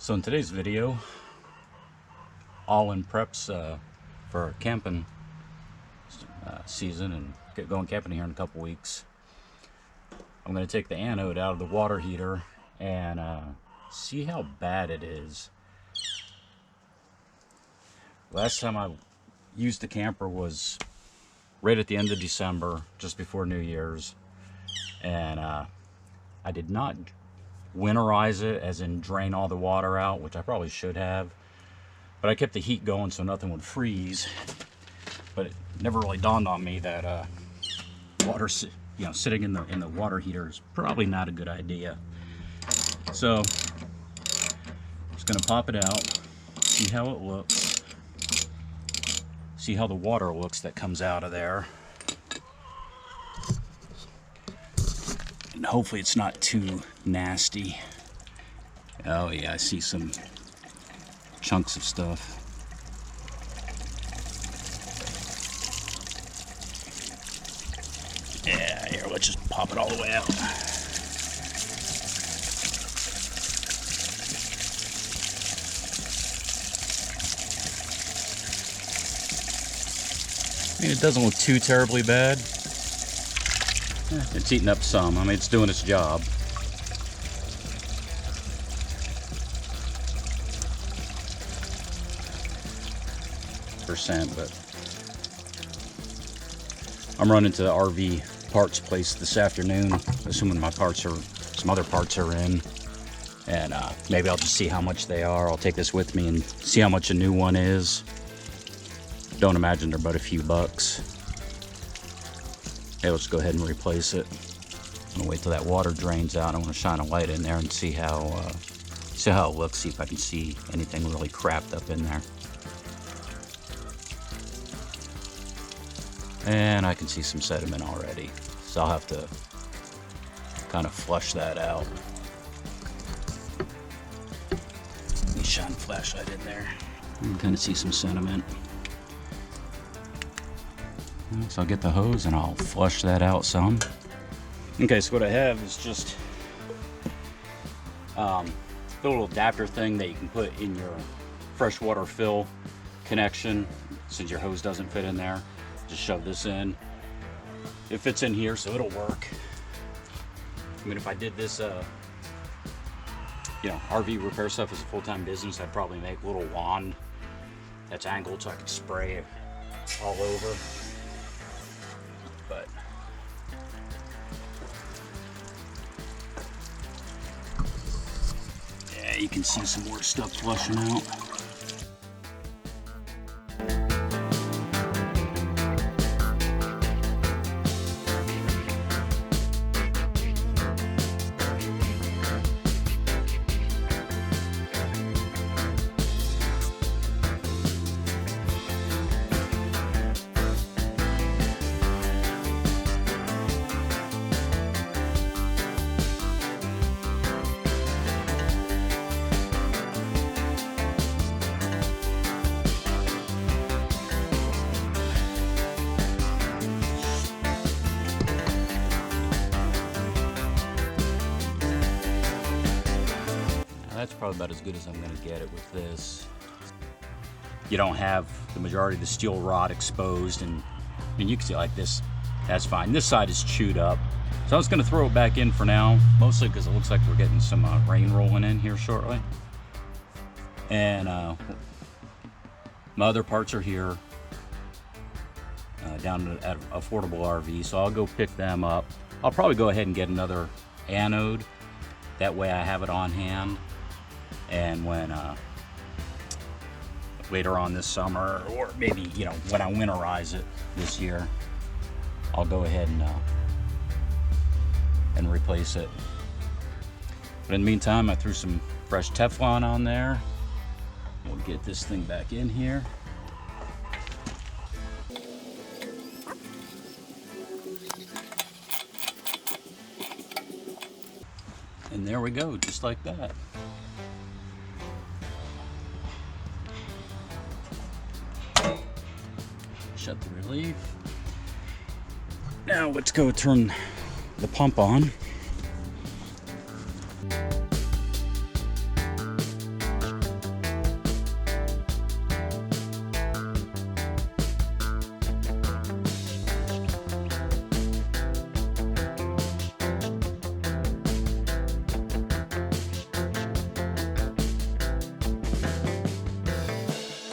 So in today's video, all in preps for camping season and get going camping here in a couple weeks. I'm going to take the anode out of the water heater and see how bad it is. Last time I used the camper was right at the end of December, just before New Year's, and I did not winterize it, as in drain all the water out, which I probably should have, but I kept the heat going so nothing would freeze. But it never really dawned on me that water, sitting in the water heater is probably not a good idea. So just gonna pop it out, see how it looks, see how the water looks that comes out of there, and hopefully it's not too nasty. Oh yeah, I see some chunks of stuff. Yeah, here, let's just pop it all the way out. I mean, it doesn't look too terribly bad. It's eating up some. I mean, it's doing its job. But I'm running to the RV parts place this afternoon, assuming some other parts are in, and maybe I'll just see how much they are. I'll take this with me and see how much a new one is. Don't imagine they're but a few bucks. Okay, let's go ahead and replace it. I'm gonna wait till that water drains out. I want to shine a light in there and see how it looks. See if I can see anything really crapped up in there. And I can see some sediment already, so I'll have to kind of flush that out. Let me shine a flashlight in there. You can kind of see some sediment. So I'll get the hose and I'll flush that out some. Okay, so what I have is just the little adapter thing that you can put in your freshwater fill connection, since your hose doesn't fit in there. Just shove this in. It fits in here, so it'll work. I mean, if I did this, RV repair stuff as a full-time business, I'd probably make a little wand that's angled so I could spray it all over. But yeah, you can see some more stuff flushing out. That's probably about as good as I'm going to get it with this. You don't have the majority of the steel rod exposed, and I mean, you can see like this, that's fine. This side is chewed up. So I was going to throw it back in for now, mostly because it looks like we're getting some rain rolling in here shortly. And my other parts are here down at Affordable RV, so I'll go pick them up. I'll probably go ahead and get another anode. That way I have it on hand. And when later on this summer, or maybe when I winterize it this year, I'll go ahead and replace it. But in the meantime, I threw some fresh Teflon on there. We'll get this thing back in here. And there we go, just like that. Shut the relief. Now let's go turn the pump on.